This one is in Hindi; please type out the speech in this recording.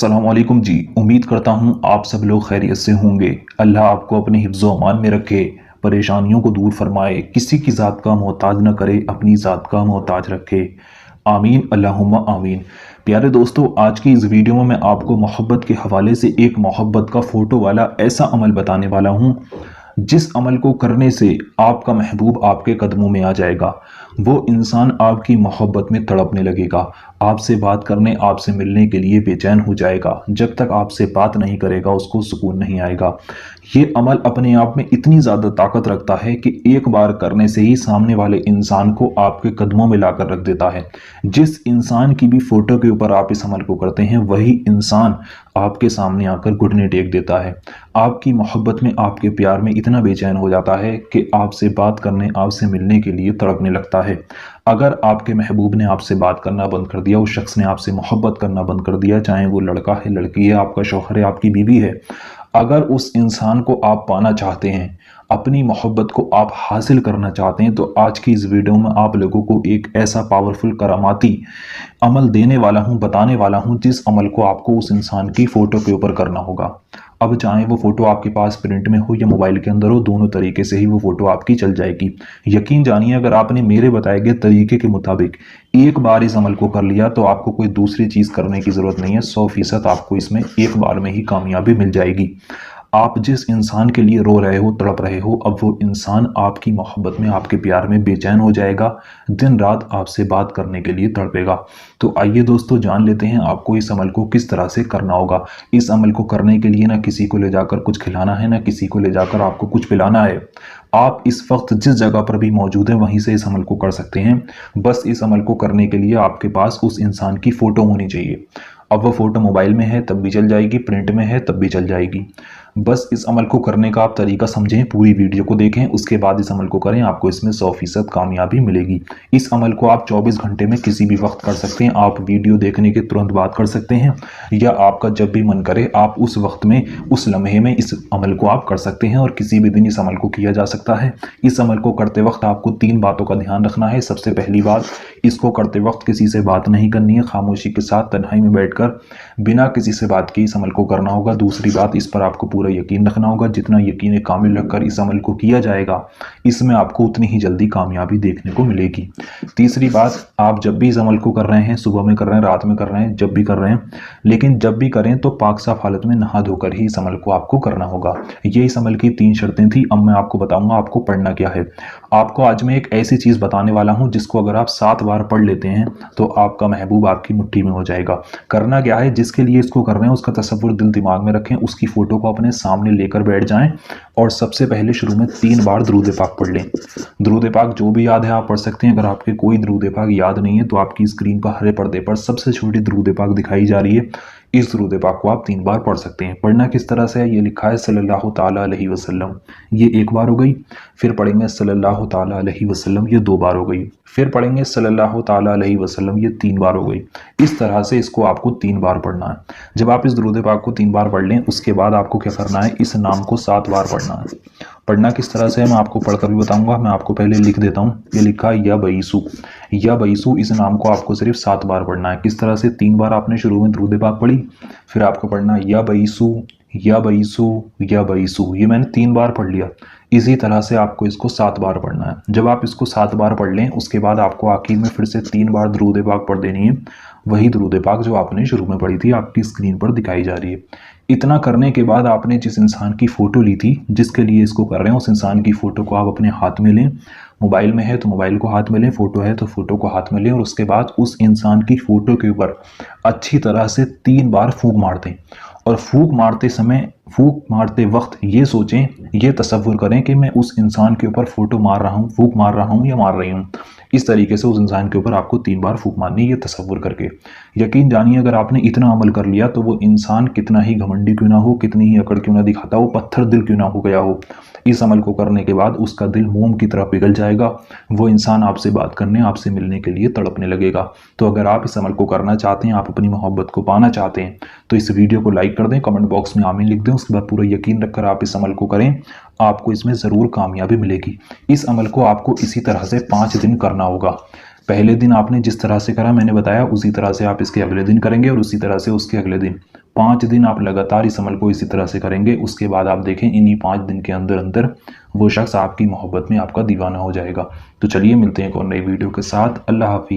अस्सलाम वालेकुम जी। उम्मीद करता हूँ आप सब लोग खैरियत से होंगे। अल्लाह आपको अपने हिफ्ज़ व अमान में रखे, परेशानियों को दूर फरमाए, किसी की ज़ात का मोहताज न करे, अपनी ज़ात का मोहताज रखे। आमीन अल्लाहुम्मा आमीन। प्यारे दोस्तों, आज की इस वीडियो में मैं आपको मोहब्बत के हवाले से एक मोहब्बत का फ़ोटो वाला ऐसा अमल बताने वाला हूँ जिस अमल को करने से आपका महबूब आपके कदमों में आ जाएगा। वो इंसान आपकी मोहब्बत में तड़पने लगेगा, आपसे बात करने, आपसे मिलने के लिए बेचैन हो जाएगा। जब तक आपसे बात नहीं करेगा उसको सुकून नहीं आएगा। ये अमल अपने आप में इतनी ज़्यादा ताकत रखता है कि एक बार करने से ही सामने वाले इंसान को आपके कदमों में लाकर रख देता है। जिस इंसान की भी फ़ोटो के ऊपर आप इस अमल को करते हैं वही इंसान आपके सामने आकर घुटने टेक देता है। आपकी मोहब्बत में, आपके प्यार में इतना बेचैन हो जाता है कि आपसे बात करने, आपसे मिलने के लिए तड़पने लगता है। अगर आपके महबूब ने आपसे बात करना बंद कर दिया, उस शख्स ने आपसे मोहब्बत करना बंद कर दिया, चाहे वो लड़का है, लड़की है, आपका शौहर है, आपकी बीवी है, अगर उस इंसान को आप पाना चाहते हैं, अपनी मोहब्बत को आप हासिल करना चाहते हैं, तो आज की इस वीडियो में आप लोगों को एक ऐसा पावरफुल करामाती अमल देने वाला हूं, बताने वाला हूं, जिस अमल को आपको उस इंसान की फ़ोटो के ऊपर करना होगा। अब चाहे वो फ़ोटो आपके पास प्रिंट में हो या मोबाइल के अंदर हो, दोनों तरीके से ही वो फ़ोटो आपकी चल जाएगी। यकीन जानिए, अगर आपने मेरे बताए गए तरीके के मुताबिक एक बार इस अमल को कर लिया तो आपको कोई दूसरी चीज़ करने की ज़रूरत नहीं है। 100% आपको इसमें एक बार में ही कामयाबी मिल जाएगी। आप जिस इंसान के लिए रो रहे हो, तड़प रहे हो, अब वो इंसान आपकी मोहब्बत में, आपके प्यार में बेचैन हो जाएगा, दिन रात आपसे बात करने के लिए तड़पेगा। तो आइए दोस्तों, जान लेते हैं आपको इस अमल को किस तरह से करना होगा। इस अमल को करने के लिए ना किसी को ले जाकर कुछ खिलाना है, ना किसी को ले जाकर आपको कुछ पिलाना है। आप इस वक्त जिस जगह पर भी मौजूद हैं वहीं से इस अमल को कर सकते हैं। बस इस अमल को करने के लिए आपके पास उस इंसान की फ़ोटो होनी चाहिए। अब वो फ़ोटो मोबाइल में है तब भी चल जाएगी, प्रिंट में है तब भी चल जाएगी। बस इस अमल को करने का आप तरीका समझें, पूरी वीडियो को देखें, उसके बाद इस अमल को करें, आपको इसमें 100% कामयाबी मिलेगी। इस अमल को आप 24 घंटे में किसी भी वक्त कर सकते हैं। आप वीडियो देखने के तुरंत बाद कर सकते हैं, या आपका जब भी मन करे आप उस वक्त में, उस लम्हे में इस अमल को आप कर सकते हैं, और किसी भी दिन इस अमल को किया जा सकता है। इस अमल को करते वक्त आपको 3 बातों का ध्यान रखना है। सबसे पहली बात, इसको करते वक्त किसी से बात नहीं करनी है, खामोशी के साथ तन्हाई में बैठकर बिना किसी से बात किए इस अमल को करना होगा। दूसरी बात, इस पर आपको पूरा यकीन रखना होगा। जितना यकीन कामिल रखकर इस अमल को किया जाएगा, इसमें आपको उतनी ही जल्दी कामयाबी देखने को मिलेगी। तीसरी बात, आप जब भी इस अमल को कर रहे हैं, सुबह में कर रहे हैं, रात में कर रहे हैं, जब भी कर रहे हैं, लेकिन जब भी करें तो पाक साफ हालत में नहा धोकर ही इस अमल को आपको करना होगा। ये इस अमल की 3 शर्तें थी। अब मैं आपको बताऊंगा आपको पढ़ना क्या है। आपको आज मैं एक ऐसी चीज़ बताने वाला हूं जिसको अगर आप 7 बार पढ़ लेते हैं तो आपका महबूब आपकी मुट्ठी में हो जाएगा। करना क्या है, जिसके लिए इसको कर रहे हैं उसका तसव्वुर दिल दिमाग में रखें, उसकी फ़ोटो को अपने सामने लेकर बैठ जाएं और सबसे पहले शुरू में 3 बार दुरूद पाक पढ़ लें। दुरूद पाक जो भी याद है आप पढ़ सकते हैं। अगर आपके कोई दुरूद पाक याद नहीं है तो आपकी स्क्रीन पर हरे पर्दे पर सबसे छोटी दुरूद पाक दिखाई जा रही है, इस दुरूद पाक को आप 3 बार पढ़ सकते हैं। पढ़ना किस तरह से है, ये लिखा है सल्लल्लाहु ताला अलैहि वसल्लम, ये 1 बार हो गई। फिर पढ़ेंगे सल्लल्लाहु ताला अलैहि वसल्लम, ये 2 बार हो गई। फिर पढ़ेंगे सल्लल्लाहु ताला अलैहि वसल्लम, ये 3 बार हो गई। इस तरह से इसको आपको 3 बार पढ़ना है। जब आप इस दुरूद पाक को 3 बार पढ़ लें, उसके बाद आपको क्या करना है, इस नाम को 7 बार पढ़ना है। पढ़ना किस तरह से है मैं आपको पढ़कर भी बताऊंगा। मैं आपको पहले लिख देता हूँ। ये लिखा है या बईसू, या बईसू, इस नाम को आपको सिर्फ 7 बार पढ़ना है। किस तरह से, 3 बार आपने शुरू में दुरूद पाक पढ़ी, फिर आपको पढ़ना है या बईसू, या बईसू, या बईसू। ये मैंने 3 बार पढ़ लिया। इसी तरह से आपको इसको 7 बार पढ़ना है। जब आप इसको 7 बार पढ़ लें, उसके बाद आपको आखिर में फिर से 3 बार दुरूद पाक पढ़ देनी है। वही दुरूद पाक जो आपने शुरू में पढ़ी थी, आपकी स्क्रीन पर दिखाई जा रही है। इतना करने के बाद आपने जिस इंसान की फ़ोटो ली थी, जिसके लिए इसको कर रहे हैं, उस इंसान की फ़ोटो को आप अपने हाथ में लें। मोबाइल में है तो मोबाइल को हाथ में लें, फ़ोटो है तो फ़ोटो को हाथ में लें, और उसके बाद उस इंसान की फ़ोटो के ऊपर अच्छी तरह से 3 बार फूंक मार दें। और फूंक मारते समय, फूंक मारते वक्त ये सोचें, ये तसव्वुर करें कि मैं उस इंसान के ऊपर फ़ोटो मार रहा हूँ, फूंक मार रहा हूँ या मार रही हूँ। इस तरीके से उस इंसान के ऊपर आपको 3 बार फूंक मारनी है, ये तसव्वुर करके। यकीन जानिए, अगर आपने इतना अमल कर लिया तो वो इंसान कितना ही घमंडी क्यों ना हो, कितनी ही अकड़ क्यों ना दिखाता हो, पत्थर दिल क्यों ना हो गया हो, इस अमल को करने के बाद उसका दिल मोम की तरह पिघल जाएगा। वो इंसान आपसे बात करने, आपसे मिलने के लिए तड़पने लगेगा। तो अगर आप इस अमल को करना चाहते हैं, आप अपनी मोहब्बत को पाना चाहते हैं, तो इस वीडियो को लाइक कर दें, कमेंट बॉक्स में आमीन लिख दें। उसके बाद पूरा यकीन रखकर आप इस अमल को करें, आपको इसमें ज़रूर कामयाबी मिलेगी। इस अमल को आपको इसी तरह से 5 दिन करना होगा। पहले दिन आपने जिस तरह से करा मैंने बताया उसी तरह से आप इसके अगले दिन करेंगे और उसी तरह से उसके अगले दिन 5 दिन आप लगातार इस अमल को इसी तरह से करेंगे। उसके बाद आप देखें इन्हीं 5 दिन के अंदर अंदर वो शख्स आपकी मोहब्बत में आपका दीवाना हो जाएगा। तो चलिए मिलते हैं एक और नई वीडियो के साथ। अल्लाह हाफिज़।